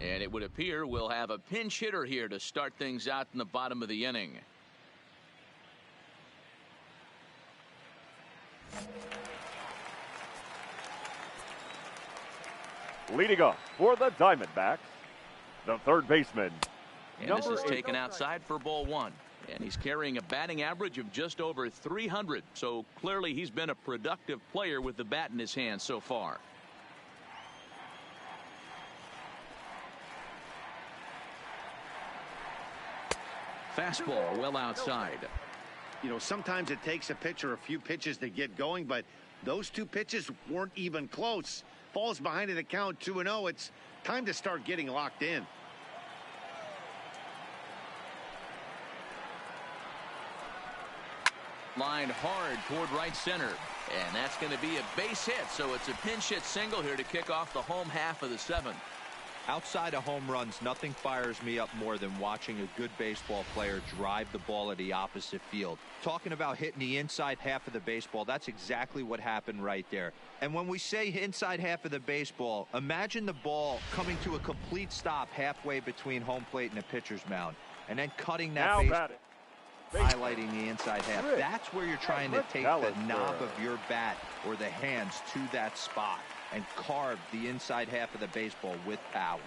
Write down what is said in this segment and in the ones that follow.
And it would appear we'll have a pinch hitter here to start things out in the bottom of the inning. Leading up for the Diamondbacks, the third baseman. And this is taken outside for ball one. And he's carrying a batting average of just over 300. So clearly he's been a productive player with the bat in his hand so far. Fastball well outside. You know, sometimes it takes a pitcher a few pitches to get going, but those two pitches weren't even close. Falls behind in the count 2-0. It's time to start getting locked in. Line hard toward right center. And that's going to be a base hit. So it's a pinch hit single here to kick off the home half of the seventh. Outside of home runs, nothing fires me up more than watching a good baseball player drive the ball at the opposite field. Talking about hitting the inside half of the baseball, that's exactly what happened right there. And when we say inside half of the baseball, imagine the ball coming to a complete stop halfway between home plate and the pitcher's mound, and then cutting that highlighting the inside half. That's where you're trying to take the knob of your bat or the hands to that spot and carve the inside half of the baseball with power.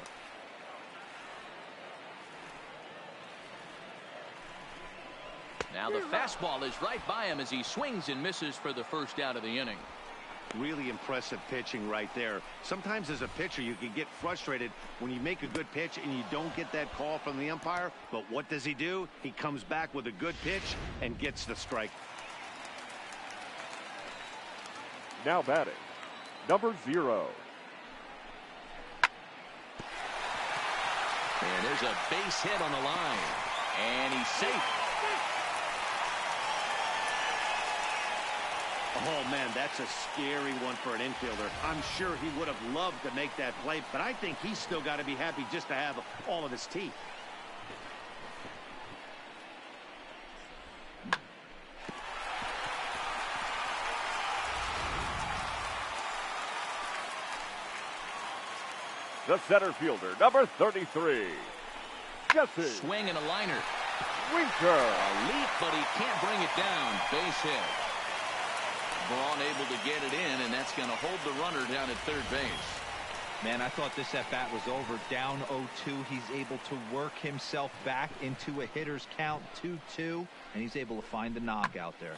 Now the fastball is right by him as he swings and misses for the first out of the inning. Really impressive pitching right there. Sometimes as a pitcher you can get frustrated when you make a good pitch and you don't get that call from the umpire. But what does he do? He comes back with a good pitch and gets the strike. Now batting, number 0. And there's a base hit on the line. And he's safe. Oh, man, that's a scary one for an infielder. I'm sure he would have loved to make that play, but I think he's still got to be happy just to have all of his teeth. The center fielder, number 33, Jesse. Swing and a liner. Winker. A leap, but he can't bring it down. Base hit. Braun able to get it in, and that's going to hold the runner down at third base. Man, I thought this at-bat was over. Down 0-2. He's able to work himself back into a hitter's count 2-2, and he's able to find the knockout there.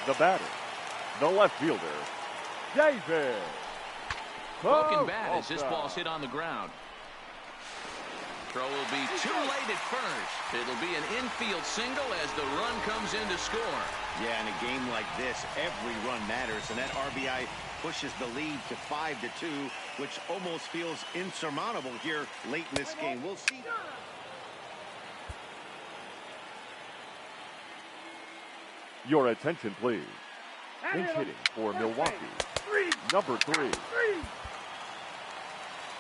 The batter, the left fielder, David. Broken bat as this ball's hit on the ground. Throw will be too late at first. It'll be an infield single as the run comes in to score. Yeah, in a game like this, every run matters, and that RBI pushes the lead to 5-2, which almost feels insurmountable here late in this game. We'll see. Your attention, please. Pinch hitting for Milwaukee, number 3.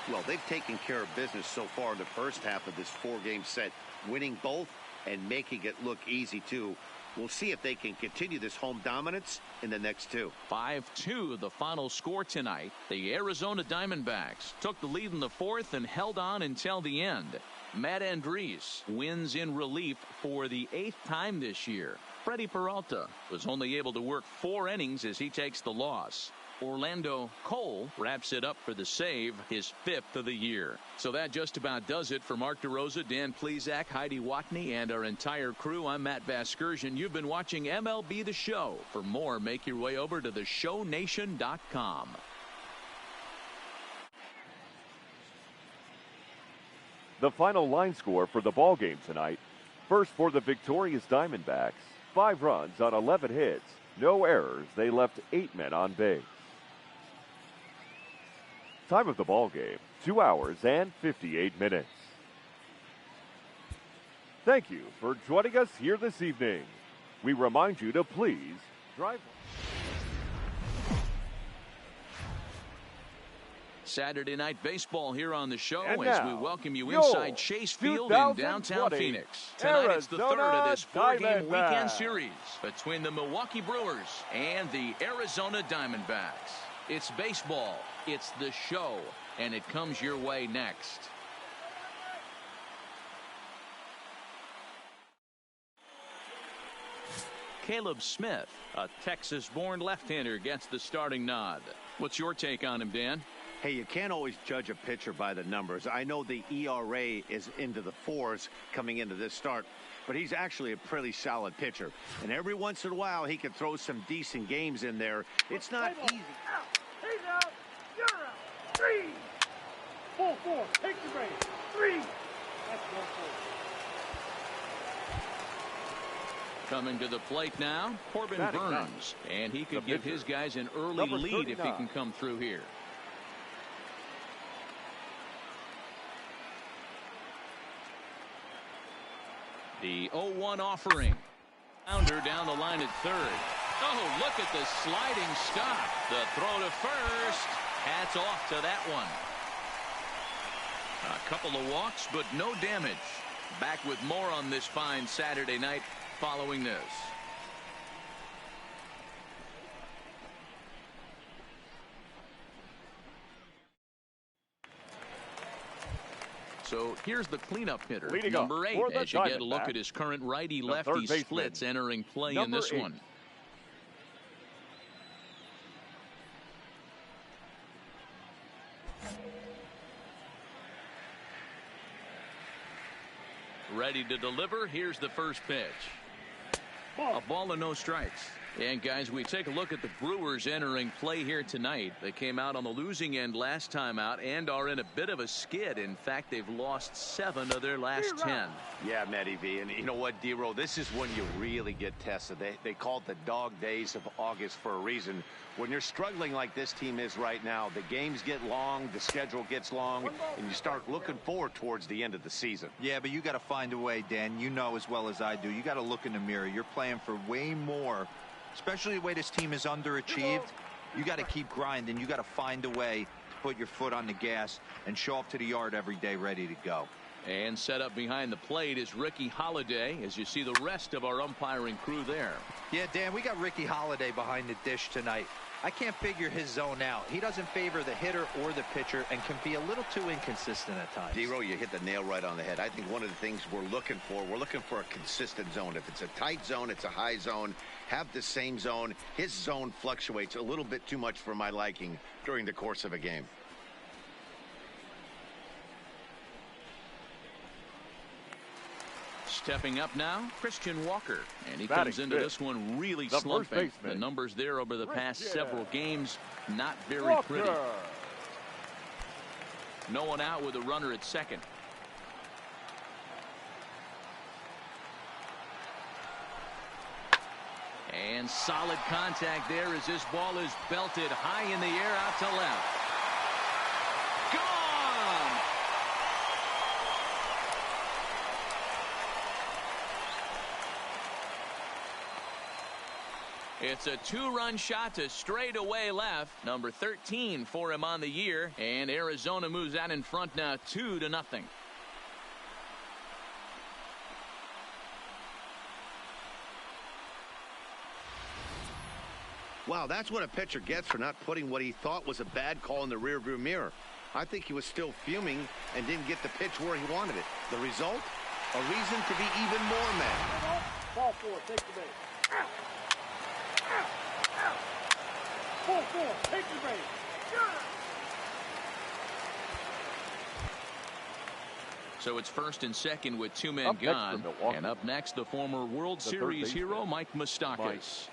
Well, they've taken care of business so far in the first half of this 4-game set, winning both and making it look easy, too. We'll see if they can continue this home dominance in the next 2. 5-2 the final score tonight. The Arizona Diamondbacks took the lead in the 4th and held on until the end. MADDEN20 wins in relief for the 8th time this year. Freddie Peralta was only able to work 4 innings as he takes the loss. Orlando Cole wraps it up for the save, his 5th of the year. So that just about does it for Mark DeRosa, Dan Plesac, Heidi Watney, and our entire crew. I'm Matt Vasgersian. You've been watching MLB The Show. For more, make your way over to theshownation.com. The final line score for the ball game tonight. First for the victorious Diamondbacks, 5 runs on 11 hits, no errors. They left 8 men on base. Time of the ball game, 2 hours and 58 minutes. Thank you for joining us here this evening. We remind you to please drive. Saturday night baseball here on the show And as now, we welcome you your inside Chase Field in downtown 2020 Phoenix. Tonight it's the third of this four-game weekend Diamondbacks. series between the Milwaukee Brewers and the Arizona Diamondbacks. It's baseball, it's the show, and it comes your way next. Caleb Smith, a Texas-born left-hander, gets the starting nod. What's your take on him, Dan? Hey, you can't always judge a pitcher by the numbers. I know the ERA is into the 4s coming into this start, but he's actually a pretty solid pitcher. And every once in a while, he can throw some decent games in there. It's not easy. Out. He's out. You're out. 3. 4. Take the break. 3. That's 1-4. Coming to the plate now, Corbin Batting Burns. ninth. And he could The give pitcher, his guys an early number lead if he 39. can come through here. The 0-1 offering. Pounder down the line at third. Oh, look at the sliding stop. The throw to first. Hats off to that one. A couple of walks, but no damage. Back with more on this fine Saturday night following this. So here's the cleanup hitter, Leading number up 8, for the as you get a look Diamondbacks, at his current the righty-lefty third baseman, splits entering play in number this 8. one. Ready to deliver. Here's the first pitch. A ball and no strikes. And guys, we take a look at the Brewers entering play here tonight. They came out on the losing end last time out and are in a bit of a skid. In fact, they've lost 7 of their last 10. Yeah, Matty V. And you know what, D-Roll? This is when you really get tested. They call it the dog days of August for a reason. When you're struggling like this team is right now, the games get long, the schedule gets long, and you start looking forward towards the end of the season. Yeah, but you got to find a way, Dan. You know as well as I do. You got to look in the mirror. You're playing for way more. Especially the way this team is underachieved, you got to keep grinding. You got to find a way to put your foot on the gas and show up to the yard every day ready to go. And set up behind the plate is Ricky Holiday, as you see the rest of our umpiring crew there. Yeah, Dan, we got Ricky Holiday behind the dish tonight. I can't figure his zone out. He doesn't favor the hitter or the pitcher and can be a little too inconsistent at times. D-Roll, you hit the nail right on the head. I think one of the things we're looking for a consistent zone. If it's a tight zone, it's a high zone. Have the same zone. His zone fluctuates a little bit too much for my liking during the course of a game. Stepping up now, Christian Walker. And he Batting comes into fifth, this one really the first slumping. baseman, The numbers there over the past Christian several games, not very Walker. pretty. No one out with a runner at second. And solid contact there as this ball is belted high in the air out to left. Gone! It's a 2-run shot to straightaway left. Number 13 for him on the year. And Arizona moves out in front now 2-0. Wow, that's what a pitcher gets for not putting what he thought was a bad call in the rearview mirror. I think he was still fuming and didn't get the pitch where he wanted it. The result? A reason to be even more mad. Ball 4. Take the base. Out. Out. Out. 4. Take the base. So it's first and second with 2 men Up next gone. for Milwaukee. And up next, the former World The third Series baseman, hero, Mike Moustakas.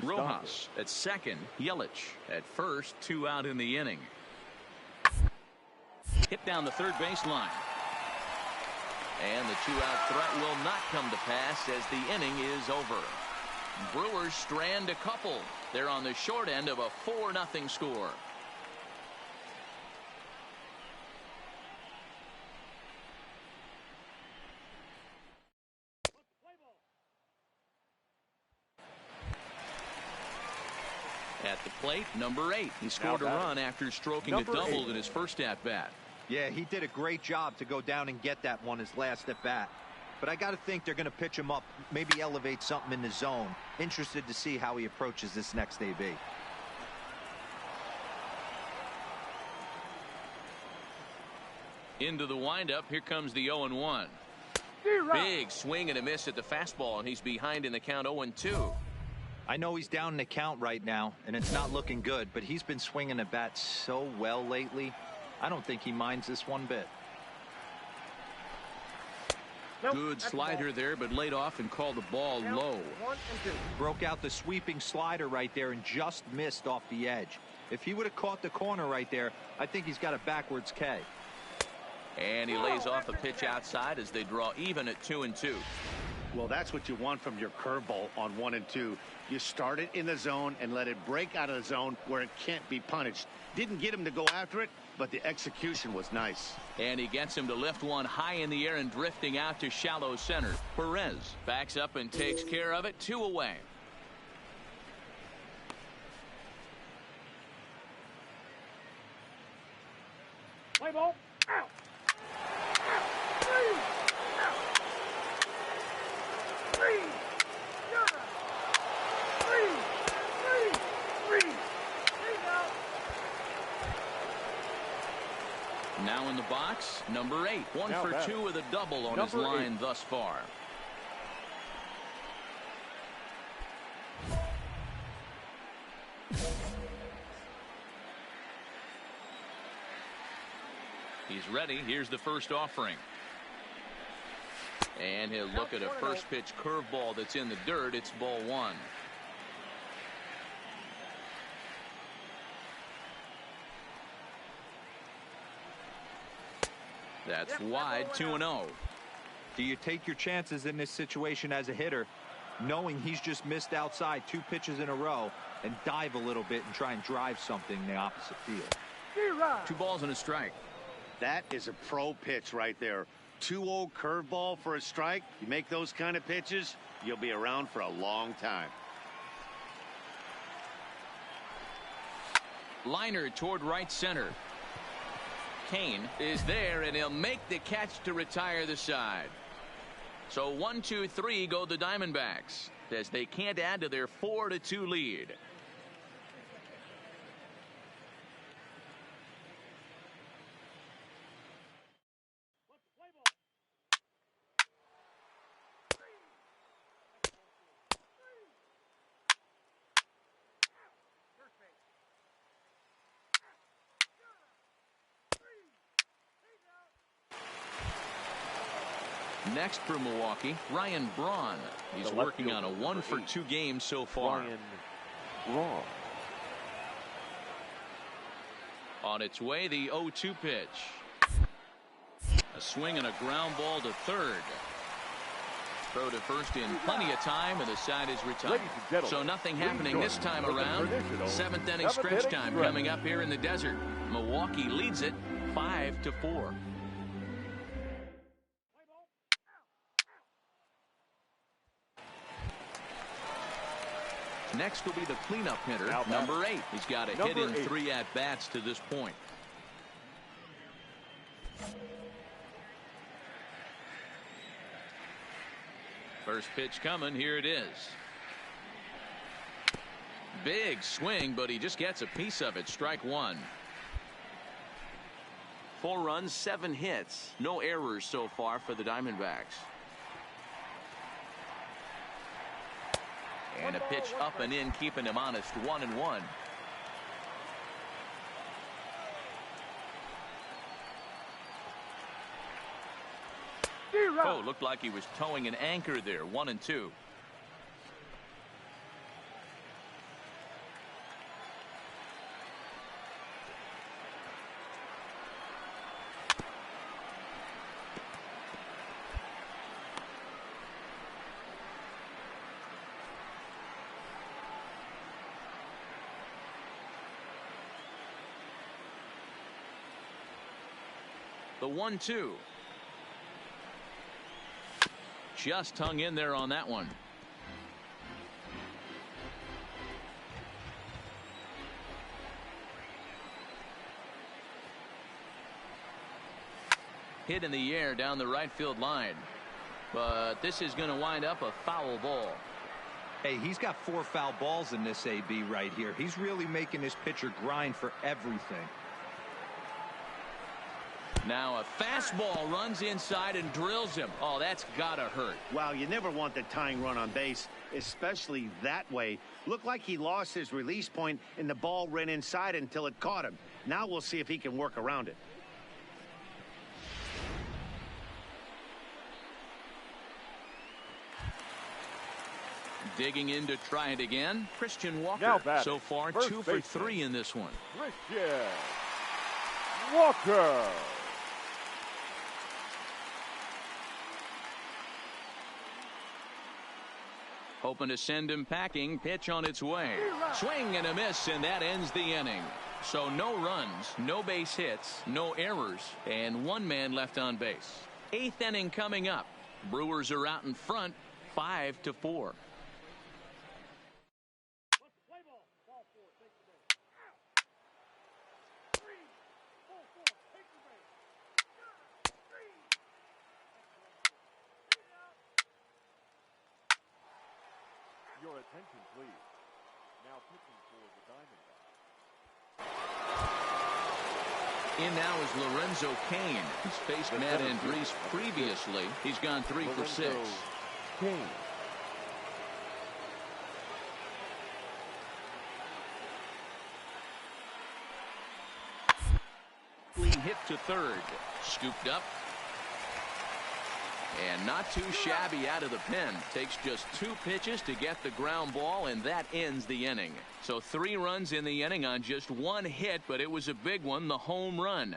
Rojas at second, Yelich at first, 2 out in the inning. Hit down the third baseline. And the 2-out threat will not come to pass as the inning is over. Brewers strand a couple. They're on the short end of a 4-0 score. At the plate, number 8. He scored a run after stroking a double in his first at-bat. Yeah, he did a great job to go down and get that one his last at-bat. But I got to think they're going to pitch him up, maybe elevate something in the zone. Interested to see how he approaches this next AB. Into the windup, here comes the 0-1. Big swing and a miss at the fastball, and he's behind in the count 0-2. I know he's down in the count right now, and it's not looking good, but he's been swinging the bat so well lately. I don't think he minds this one bit. Good slider there, but laid off and called the ball low. Broke out the sweeping slider right there and just missed off the edge. If he would have caught the corner right there, I think he's got a backwards K. And he lays off a pitch outside as they draw even at 2-2. Well, that's what you want from your curveball on 1 and 2. You start it in the zone and let it break out of the zone where it can't be punished. Didn't get him to go after it, but the execution was nice. And he gets him to lift one high in the air and drifting out to shallow center. Perez backs up and takes care of it. 2 away. Play ball. Out. Now in the box, number 8. 1 for 2 with a double on his line thus far. He's ready. Here's the first offering. And he'll look at a first pitch curveball that's in the dirt. It's ball 1. That's wide, 2-0. Do you take your chances in this situation as a hitter, knowing he's just missed outside 2 pitches in a row, and dive a little bit and try and drive something in the opposite field? 2 balls and a strike. That is a pro pitch right there. 2-0 curveball for a strike. You make those kind of pitches, you'll be around for a long time. Liner toward right center. Kane is there, and he'll make the catch to retire the side. So 1, 2, 3 go the Diamondbacks as they can't add to their 4-2 lead. Next for Milwaukee, Ryan Braun. He's working on a 1 for 2 game so far. Ryan Braun. On its way, the 0-2 pitch. A swing and a ground ball to third. Throw to first in plenty of time, and the side is retired. So nothing happening this time around. 7th inning stretch time coming up here in the desert. Milwaukee leads it 5-4. Next will be the cleanup hitter, number 8. He's got a hit in 3 at-bats to this point. First pitch coming. Here it is. Big swing, but he just gets a piece of it. Strike 1. 4 runs, 7 hits. No errors so far for the Diamondbacks. And a pitch up and in, keeping him honest. 1-1. Oh, looked like he was towing an anchor there. 1-2. The 1-2. Just hung in there on that one. hit in the air down the right field line. But this is going to wind up a foul ball. Hey, he's got 4 foul balls in this AB right here. He's really making his pitcher grind for everything. Now a fastball runs inside and drills him. Oh, that's gotta hurt. Wow, you never want the tying run on base, especially that way. Looked like he lost his release point and the ball ran inside until it caught him. Now we'll see if he can work around it. Digging in to try it again, Christian Walker. Now batting, so far, 2 for 3 in this one. Christian Walker. Hoping to send him packing. Pitch on its way. Swing and a miss, and that ends the inning. So no runs, no base hits, no errors, and 1 man left on base. 8th inning coming up. Brewers are out in front, 5-4. Your attention, please. Now pitching for the Diamondbacks. In now is Lorenzo Cain. He's faced MADDEN20 previously. He's gone 3 for 6. Cain. Lead hit to third. Scooped up. And not too shabby out of the pen. Takes just 2 pitches to get the ground ball, and that ends the inning. So 3 runs in the inning on just 1 hit, but it was a big one, the home run.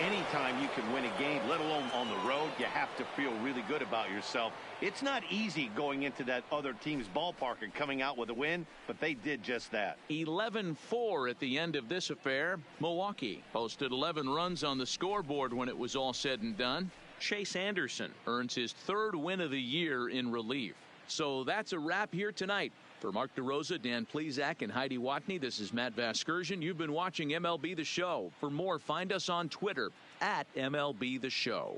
Anytime you can win a game, let alone on the road, you have to feel really good about yourself. It's not easy going into that other team's ballpark and coming out with a win, but they did just that. 11-4 at the end of this affair. Milwaukee posted 11 runs on the scoreboard when it was all said and done. Chase Anderson earns his 3rd win of the year in relief. So that's a wrap here tonight. For Mark DeRosa, Dan Plesac, and Heidi Watney, this is Matt Vasgersian. You've been watching MLB The Show. For more, find us on Twitter at MLB The Show.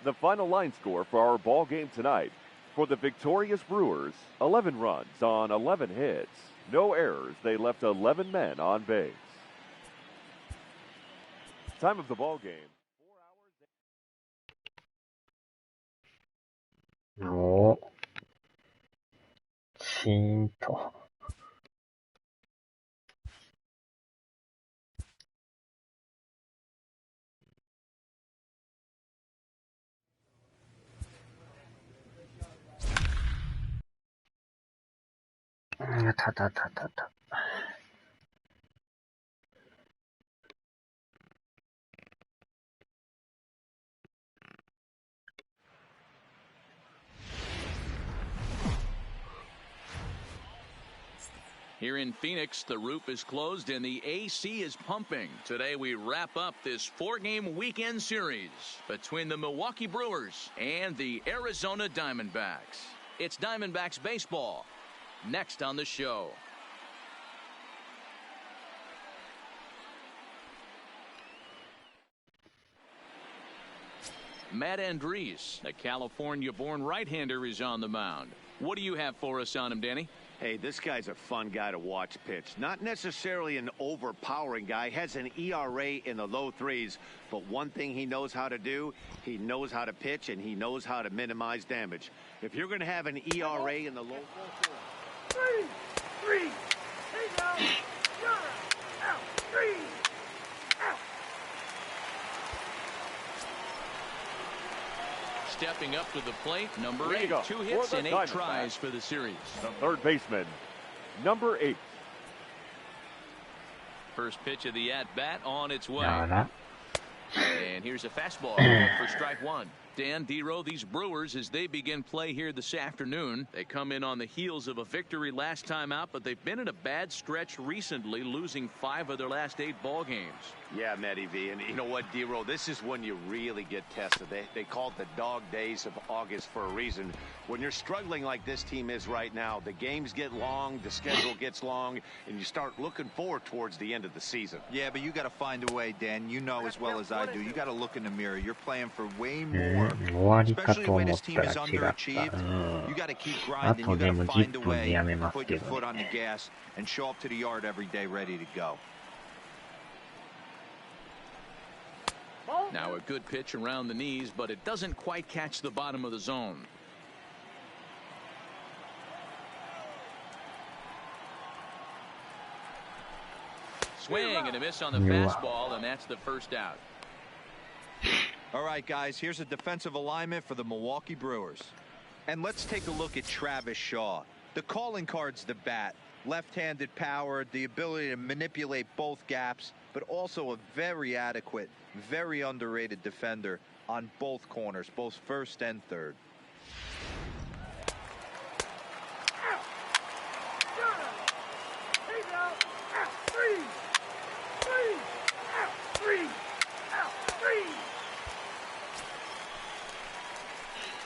The final line score for our ball game tonight. For the victorious Brewers, 11 runs on 11 hits. No errors. They left 11 men on base. Time of the ball game. おー、シーンと。たたたたた。Here in Phoenix, the roof is closed and the AC is pumping. Today we wrap up this 4-game weekend series between the Milwaukee Brewers and the Arizona Diamondbacks. It's Diamondbacks baseball next on the show. MADDEN20, a California-born right-hander, is on the mound. What do you have for us on him, Danny? Hey, this guy's a fun guy to watch pitch. Not necessarily an overpowering guy. Has an ERA in the low 3s. But one thing he knows how to do, he knows how to pitch, and he knows how to minimize damage. If you're going to have an ERA in the low 3, 3, take out, you're out, 3, out. Stepping up to the plate, number 8, Riga 2 hits for and 8 Diamondbacks. tries for the series. The third baseman, number 8. First pitch of the at-bat on its way. だから、And here's a fastball for strike 1. Dan Dero, these Brewers, as they begin play here this afternoon, they come in on the heels of a victory last time out, but they've been in a bad stretch recently, losing 5 of their last 8 ball games. Yeah, Matty V, and you know what, Dero, this is when you really get tested. They call it the dog days of August for a reason. When you're struggling like this team is right now, the games get long, the schedule gets long, and you start looking forward towards the end of the season. Yeah, but you got to find a way, Dan. You know as well as I do. You got to look in the mirror. You're playing for way more. 終わりか Especially と the way 思っ this た team ら is 違った。 underachieved. You got to keep あ grinding. と You で got も to 10 find a 分で way やめ to ます put け your ど foot ね。 on the gas and show up to the yard every day ready to go. Now a good pitch around the knees, but it doesn't quite catch the bottom of the zone. Swing and a miss on the fastball, and that's the first out. All right, guys, here's a defensive alignment for the Milwaukee Brewers. And let's take a look at Travis Shaw. The calling card's the bat. Left-handed power, the ability to manipulate both gaps, but also a very adequate, very underrated defender on both corners, both first and third.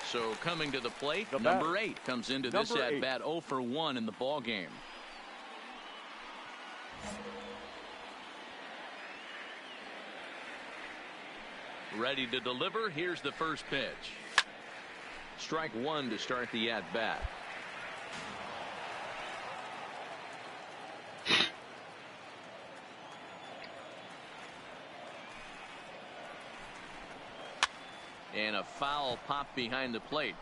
So coming to the plate, number 8 comes into this at-bat 0 for 1 in the ball game. Ready to deliver. Here's the first pitch. Strike 1 to start the at-bat. And a foul pop behind the plate.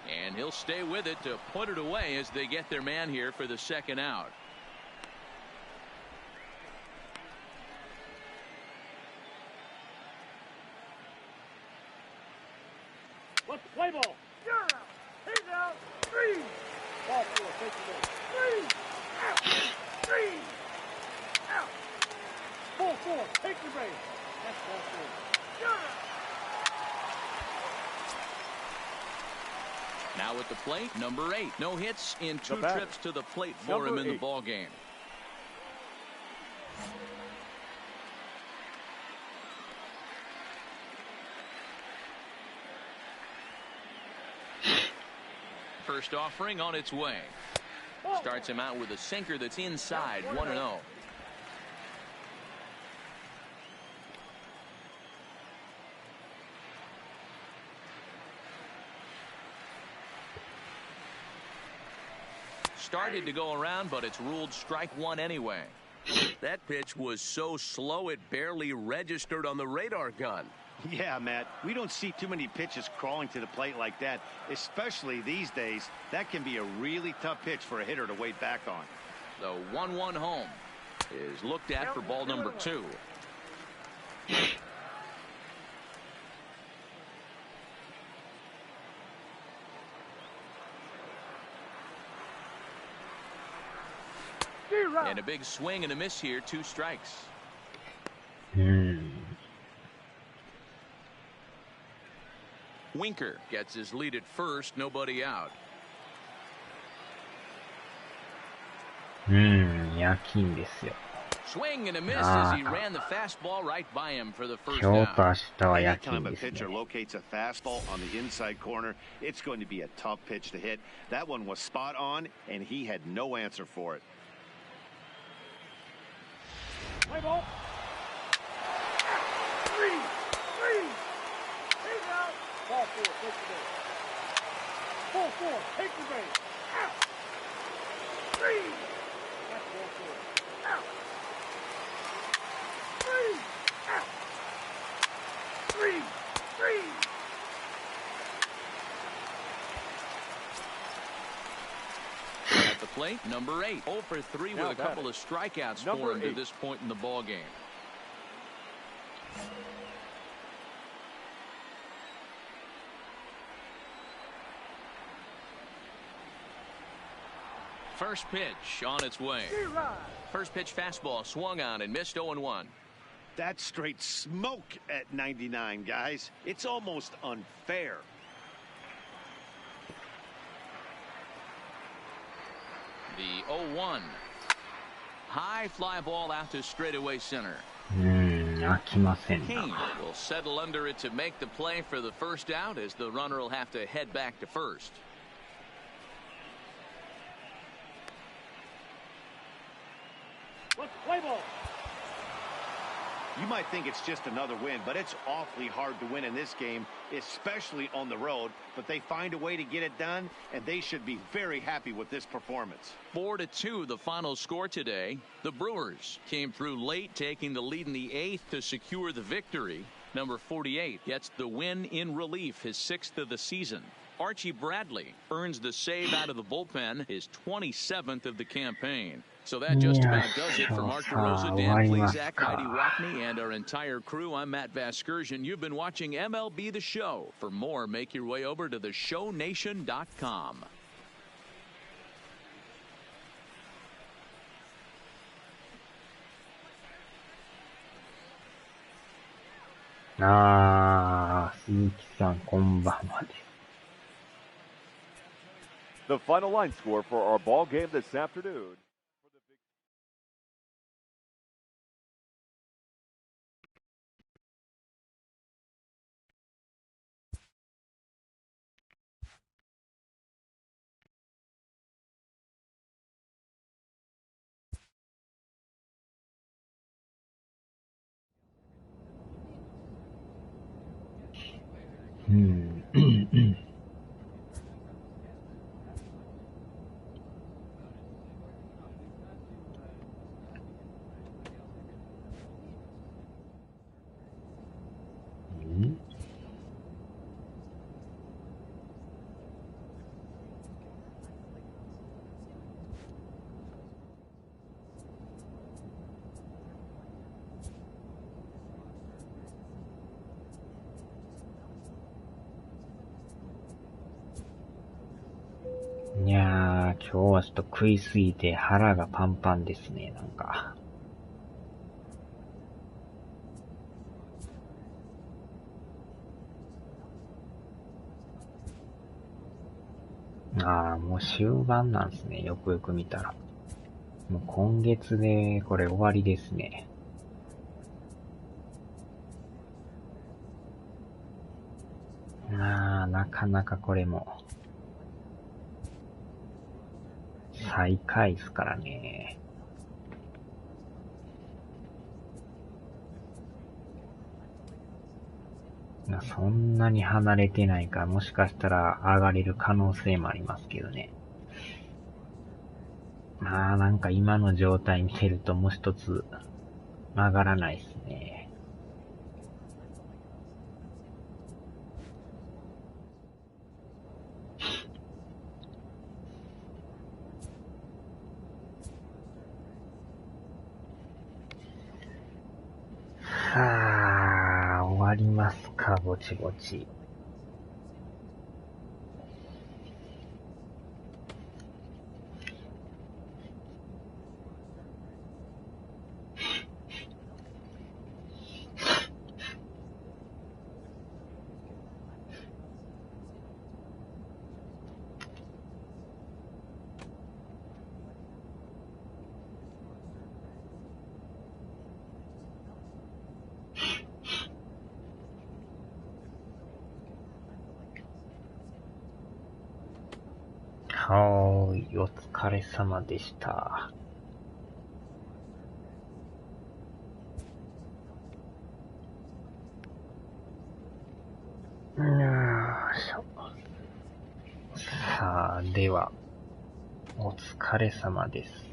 And he'll stay with it to put it away as they get their man here for the second out. Let's play ball. You're out. He's out. 3. Ball 4. Take the ball. 3. Out. 3. Out. Ball 4. Take the base. That's ball 4. You're out. Now at the plate, number 8. No hits in 2 trips to the plate for him in the ball game. First offering on its way. Starts him out with a sinker that's inside, 1-0. Started to go around, but it's ruled strike 1 anyway. That pitch was so slow it barely registered on the radar gun. Yeah, Matt, we don't see too many pitches crawling to the plate like that, especially these days. That can be a really tough pitch for a hitter to wait back on. The 1-1 home is looked at for ball number 2. And a big swing and a miss here, 2 strikes. Winker gets his lead at first, nobody out. 夜勤ですよ。 Swing and a miss as he ran the fastball right by him for the first 今日と明 out. 日は夜 Anytime 勤 a です pitcher ね。 locates a fastball on the inside corner, it's going to be a tough pitch to hit. That one was spot on, and he had no answer for it. Play ball. 3. 3. He's out. Ball 4. Take the base. Ball 4. Take the base. Out. 3. That's ball 4. Out. 3. Out. 3. 3. At the plate, number 8. 0 for 3 with a couple of strikeouts for him to this point in the ball game. First pitch on its way. First pitch fastball swung on and missed 0-1. That's straight smoke at 99, guys. It's almost unfair. The 0-1. High fly ball out to straightaway center. 飽きません King な。 will settle under it to make the play for the first out as the runner will have to head back to first. Let's play ball. You might think it's just another win, but it's awfully hard to win in this game, especially on the road. But they find a way to get it done, and they should be very happy with this performance. 4-2, the final score today. The Brewers came through late, taking the lead in the 8th to secure the victory. Number 48 gets the win in relief, his 6th of the season. Archie Bradley earns the save out of the bullpen, his 27th of the campaign. So that just about does it for Mark DeRosa, Dan Plesac, Heidi Rockney, and our entire crew. I'm Matt Vasgersian. You've been watching MLB The Show. For more, make your way over to theshownation.com. The final line score for our ball game this afternoon. Hmm. いやー、今日はちょっと食いすぎて腹がパンパンですね、なんか。あー、もう終盤なんですね、よくよく見たら。もう今月でこれ終わりですね。なかなかこれも最下位ですからね。そんなに離れてないから、もしかしたら上がれる可能性もありますけどね。なんか今の状態見てるともう一つ上がらないですね。終わりますか、ぼちぼち。お疲れ様でした。さあ、では、お疲れ様です。